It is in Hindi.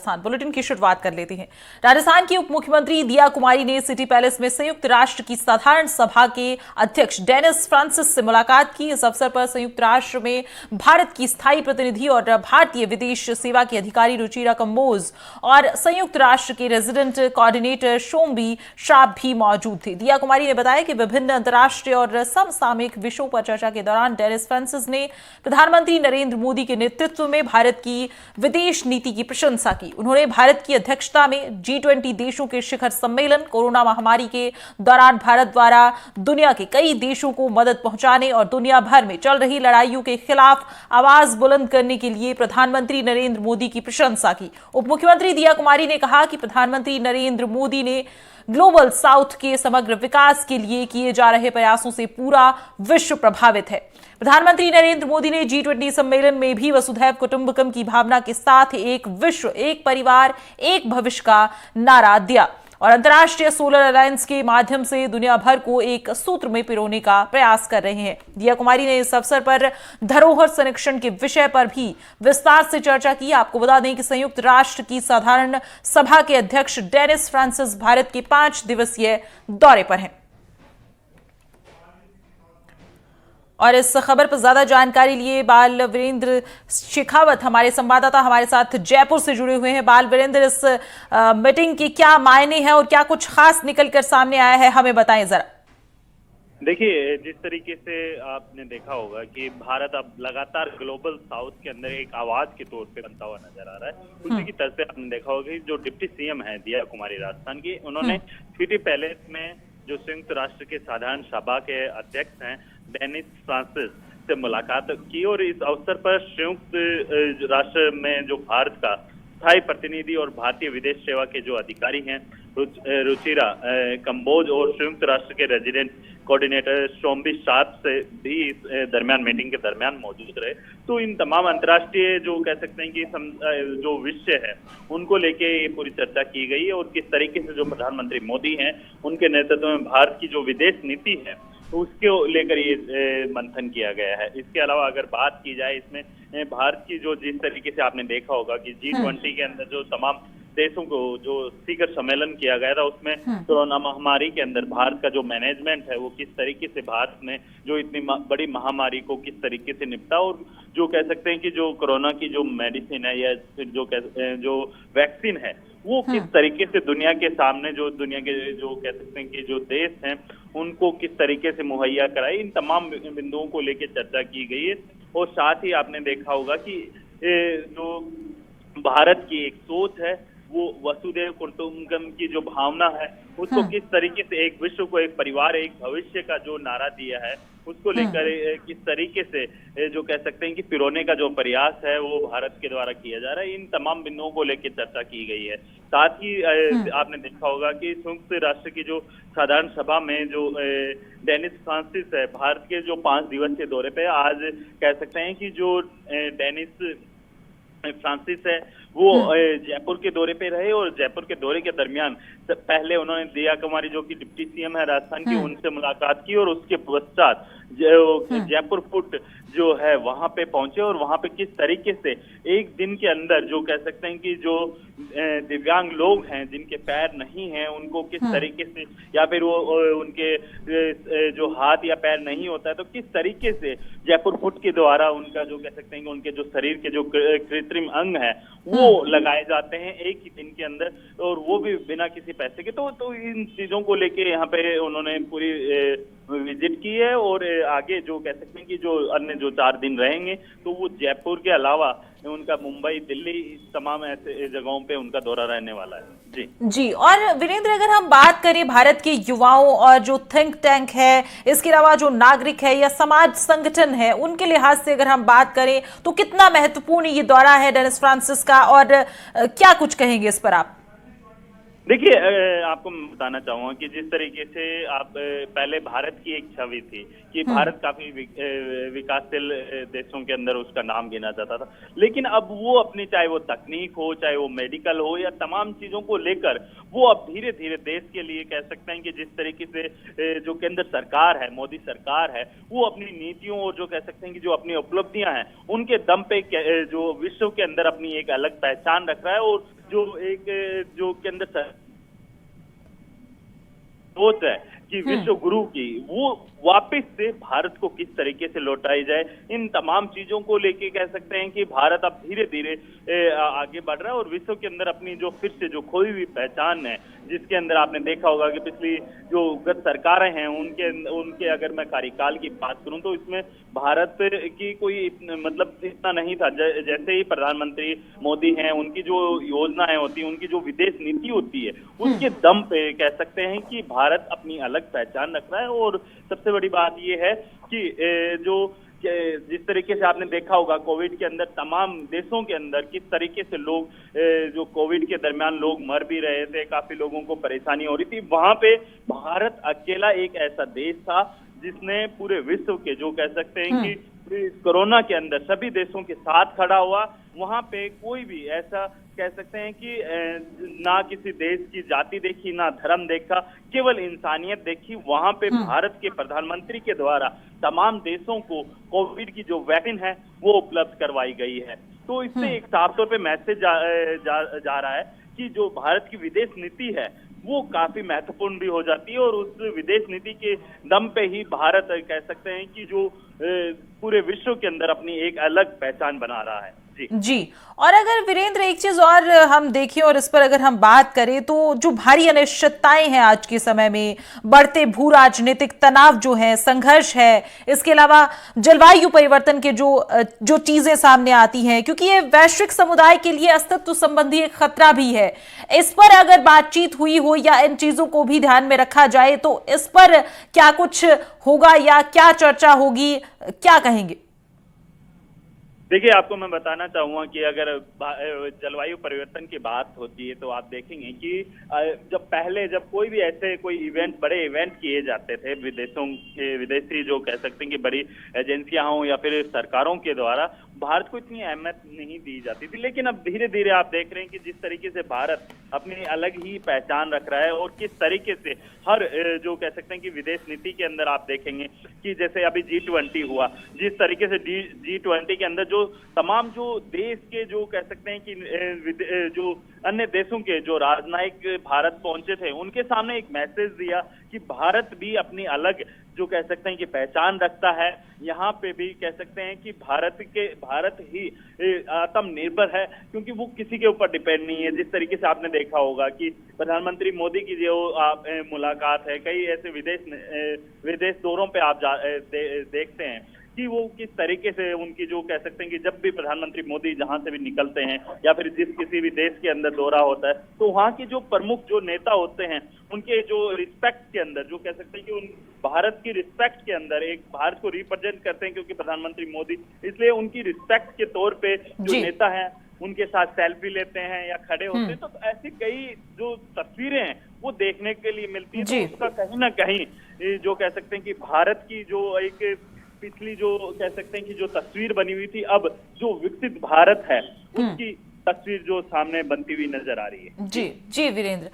राजस्थान बुलेटिन की शुरुआत कर लेते हैं। राजस्थान की उप मुख्यमंत्री दिया कुमारी ने सिटी पैलेस में संयुक्त राष्ट्र की साधारण सभा के अध्यक्ष डेनिस फ्रांसिस से मुलाकात की। इस अवसर पर संयुक्त राष्ट्र में भारत की स्थायी प्रतिनिधि और भारतीय विदेश सेवा के अधिकारी रुचिरा कंबोज और संयुक्त राष्ट्र के रेजिडेंट कोऑर्डिनेटर शोम्बी श्राप भी मौजूद थे। दिया कुमारी ने बताया कि विभिन्न अंतर्राष्ट्रीय और समसामयिक विषयों पर चर्चा के दौरान डेनिस फ्रांसिस ने प्रधानमंत्री नरेंद्र मोदी के नेतृत्व में भारत की विदेश नीति की प्रशंसा की। उन्होंने भारत की अध्यक्षता में G20 देशों के शिखर सम्मेलन, कोरोना महामारी के दौरान भारत द्वारा दुनिया के कई देशों को मदद पहुंचाने और दुनिया भर में चल रही लड़ाइयों के खिलाफ आवाज बुलंद करने के लिए प्रधानमंत्री नरेंद्र मोदी की प्रशंसा की। उप मुख्यमंत्री दिया कुमारी ने कहा कि प्रधानमंत्री नरेंद्र मोदी ने ग्लोबल साउथ के समग्र विकास के लिए किए जा रहे प्रयासों से पूरा विश्व प्रभावित है। प्रधानमंत्री नरेंद्र मोदी ने G20 सम्मेलन में भी वसुधैव कुटुंबकम की भावना के साथ एक विश्व, एक परिवार, एक भविष्य का नारा दिया और अंतर्राष्ट्रीय सोलर अलायंस के माध्यम से दुनिया भर को एक सूत्र में पिरोने का प्रयास कर रहे हैं। दिया कुमारी ने इस अवसर पर धरोहर संरक्षण के विषय पर भी विस्तार से चर्चा की। आपको बता दें कि संयुक्त राष्ट्र की साधारण सभा के अध्यक्ष डेनिस फ्रांसिस भारत के 5 दिवसीय दौरे पर हैं। और इस खबर पर ज्यादा जानकारी लिए बाल वीरेंद्र शेखावत हमारे संवाददाता हमारे साथ जयपुर से जुड़े हुए हैं। बाल वीरेंद्र, इस मीटिंग के क्या मायने हैं और क्या कुछ खास निकलकर सामने आया है, हमें बताएं जरा। देखिए, जिस तरीके से आपने देखा होगा कि भारत अब लगातार ग्लोबल साउथ के अंदर एक आवाज के तौर पे बनता हुआ नजर आ रहा है। उसी की तरह से आपने देखा होगा कि जो डिप्टी सीएम है दिया कुमारी राजस्थान की, उन्होंने सिटी पैलेस में जो संयुक्त राष्ट्र के साधारण सभा के अध्यक्ष हैं डेनिस फ्रांसिस से मुलाकात की और इस अवसर पर संयुक्त राष्ट्र में जो भारत का स्थायी प्रतिनिधि और भारतीय विदेश सेवा के जो अधिकारी हैं रुचिरा कंबोज और संयुक्त राष्ट्र के रेजिडेंट कोऑर्डिनेटर शोम्बी श्राप से भी इस दरमियान मीटिंग के दरमियान मौजूद रहे। तो इन तमाम अंतर्राष्ट्रीय जो कह सकते हैं कि जो विषय है उनको लेके ये पूरी चर्चा की गई है और किस तरीके से जो प्रधानमंत्री मोदी हैं उनके नेतृत्व में भारत की जो विदेश नीति है उसके लेकर ये मंथन किया गया है। इसके अलावा अगर बात की जाए इसमें भारत की जो जिस तरीके से आपने देखा होगा कि G20 के अंदर जो तमाम देशों को जो शिखर सम्मेलन किया गया था उसमें कोरोना महामारी के अंदर भारत का जो मैनेजमेंट है वो किस तरीके से भारत ने जो इतनी बड़ी महामारी को किस तरीके से निपटा और जो कह सकते हैं कि जो कोरोना की जो मेडिसिन है या जो वैक्सीन है वो किस तरीके से दुनिया के सामने जो दुनिया के जो कह सकते हैं कि जो देश हैं उनको किस तरीके से मुहैया कराई, इन तमाम बिंदुओं को लेकर चर्चा की गई है। और साथ ही आपने देखा होगा कि जो भारत की एक सोच है वो वसुधैव कुटुंबकम की जो भावना है उसको किस तरीके से एक विश्व को, एक परिवार, एक भविष्य का जो नारा दिया है उसको लेकर किस तरीके से जो कह सकते हैं कि पिरोने का जो प्रयास है वो भारत के द्वारा किया जा रहा है, इन तमाम बिंदुओं को लेकर चर्चा की गई है। साथ ही आपने देखा होगा कि संयुक्त राष्ट्र की जो साधारण सभा में जो डेनिस फ्रांसिस है भारत के जो 5 दिवसीय दौरे पे आज कह सकते हैं कि जो डेनिस फ्रांसिस है वो जयपुर के दौरे पे रहे और जयपुर के दौरे के दरमियान पहले उन्होंने दिया कुमारी जो कि डिप्टी सीएम है राजस्थान की उनसे मुलाकात की और उसके पश्चात जयपुर फुट जो है वहां पे पहुंचे और वहां पे किस तरीके से एक दिन के अंदर जो कह सकते हैं कि जो दिव्यांग लोग हैं जिनके पैर नहीं हैं उनको किस तरीके से या फिर वो उनके जो हाथ या पैर नहीं होता है तो किस तरीके से जयपुर फुट के द्वारा उनका जो कह सकते हैं कि उनके जो शरीर के जो कृत्रिम अंग है वो लगाए जाते हैं एक ही दिन के अंदर और वो भी बिना किसी पैसे के। तो इन चीजों को लेके यहाँ पे उन्होंने पूरी विजिट की है और आगे जो कह सकते हैं कि जो अन्य जो 4 दिन रहेंगे तो वो जयपुर के अलावा उनका मुंबई, दिल्ली, तमाम ऐसे जगहों पे उनका दौरा रहने वाला है। जी। और वीरेंद्र, अगर हम बात करें भारत के युवाओं और जो थिंक टैंक है, इसके अलावा जो नागरिक है या समाज संगठन है, उनके लिहाज से अगर हम बात करें तो कितना महत्वपूर्ण ये दौरा है डेनिस फ्रांसिस का और क्या कुछ कहेंगे इस पर आप? देखिए, आपको मैं बताना चाहूंगा कि जिस तरीके से आप पहले भारत की एक छवि थी कि भारत काफी विकासशील देशों के अंदर उसका नाम गिना जाता था, लेकिन अब वो अपनी चाहे वो तकनीक हो, चाहे वो मेडिकल हो या तमाम चीजों को लेकर वो अब धीरे धीरे देश के लिए कह सकते हैं कि जिस तरीके से जो केंद्र सरकार है, मोदी सरकार है, वो अपनी नीतियों और जो कह सकते हैं कि जो अपनी उपलब्धियां हैं उनके दम पे जो विश्व के अंदर अपनी एक अलग पहचान रख रहा है और जो एक जो के अंदर सोच है कि विश्व गुरु की, वो वापस से भारत को किस तरीके से लौटाई जाए, इन तमाम चीजों को लेके कह सकते हैं कि भारत अब धीरे धीरे आगे बढ़ रहा है और विश्व के अंदर अपनी जो फिर से जो खोई हुई पहचान है, जिसके अंदर आपने देखा होगा कि पिछली जो गत सरकारें हैं उनके अगर मैं कार्यकाल की बात करूं तो इसमें भारत की कोई मतलब इतना नहीं था। जैसे ही प्रधानमंत्री मोदी हैं, उनकी जो योजनाएं होती हैं, उनकी जो विदेश नीति होती है, उसके दम पे कह सकते हैं कि भारत अपनी अलग पहचान रख रहा है। और सबसे बड़ी बात यह है कि जो जिस तरीके से आपने देखा होगा कोविड के अंदर तमाम देशों के अंदर किस तरीके से लोग जो कोविड के दरमियान लोग मर भी रहे थे, काफी लोगों को परेशानी हो रही थी, वहां पे भारत अकेला एक ऐसा देश था जिसने पूरे विश्व के जो कह सकते हैं कि कोरोना के अंदर सभी देशों के साथ खड़ा हुआ। वहां पे कोई भी ऐसा कह सकते हैं कि ना किसी देश की जाति देखी, ना धर्म देखा, केवल इंसानियत देखी। वहां पे भारत के प्रधानमंत्री के द्वारा तमाम देशों को कोविड की जो वैक्सीन है वो उपलब्ध करवाई गई है। तो इससे एक साफ तौर पे मैसेज जा रहा है कि जो भारत की विदेश नीति है वो काफी महत्वपूर्ण भी हो जाती है और उस विदेश नीति के दम पे ही भारत कह सकते हैं कि जो पूरे विश्व के अंदर अपनी एक अलग पहचान बना रहा है। जी। और अगर वीरेंद्र एक चीज और हम देखें और इस पर अगर हम बात करें तो जो भारी अनिश्चितताएं हैं आज के समय में, बढ़ते भू राजनीतिक तनाव जो है, संघर्ष है, इसके अलावा जलवायु परिवर्तन के जो चीजें सामने आती हैं, क्योंकि ये वैश्विक समुदाय के लिए अस्तित्व संबंधी एक खतरा भी है। इस पर अगर बातचीत हुई हो या इन चीजों को भी ध्यान में रखा जाए तो इस पर क्या कुछ होगा या क्या चर्चा होगी, क्या कहेंगे? देखिए, आपको मैं बताना चाहूंगा कि अगर जलवायु परिवर्तन की बात होती है तो आप देखेंगे कि जब कोई इवेंट, बड़े इवेंट किए जाते थे विदेशों के, विदेशी जो कह सकते हैं कि बड़ी एजेंसियां हों या फिर सरकारों के द्वारा, भारत को इतनी अहमियत नहीं दी जाती थी। लेकिन अब धीरे धीरे आप देख रहे हैं कि जिस तरीके से भारत अपनी अलग ही पहचान रख रहा है और किस तरीके से हर जो कह सकते हैं कि विदेश नीति के अंदर आप देखेंगे कि जैसे अभी G20 हुआ, जिस तरीके से G20 के अंदर जो तमाम जो देश के जो कह सकते हैं कि जो अन्य देशों के जो राजनयिक भारत पहुंचे थे, उनके सामने एक मैसेज दिया कि भारत भी अपनी अलग जो कह सकते हैं कि पहचान रखता है। यहाँ पे भी कह सकते हैं कि भारत ही आत्मनिर्भर है, क्योंकि वो किसी के ऊपर डिपेंड नहीं है। जिस तरीके से आपने देखा होगा कि प्रधानमंत्री मोदी की जो मुलाकात है, कई ऐसे विदेश दौरों पे आप देखते हैं कि वो किस तरीके से उनकी जो कह सकते हैं कि जब भी प्रधानमंत्री मोदी जहां से भी निकलते हैं या फिर जिस किसी भी देश के अंदर दौरा होता है, तो वहां की जो प्रमुख जो नेता होते हैं उनके जो रिस्पेक्ट के अंदर जो कह सकते हैं कि उन भारत की रिस्पेक्ट के अंदर एक भारत को रिप्रेजेंट करते हैं, क्योंकि प्रधानमंत्री मोदी, इसलिए उनकी रिस्पेक्ट के तौर पे जो नेता हैं उनके साथ सेल्फी लेते हैं या खड़े होते हैं। तो ऐसी कई जो तस्वीरें हैं वो देखने के लिए मिलती है। तो उसका कहीं ना कहीं जो कह सकते हैं कि भारत की जो एक पिछली जो कह सकते हैं कि जो तस्वीर बनी हुई थी, अब जो विकसित भारत है उसकी तस्वीर जो सामने बनती हुई नजर आ रही है। जी वीरेंद्र।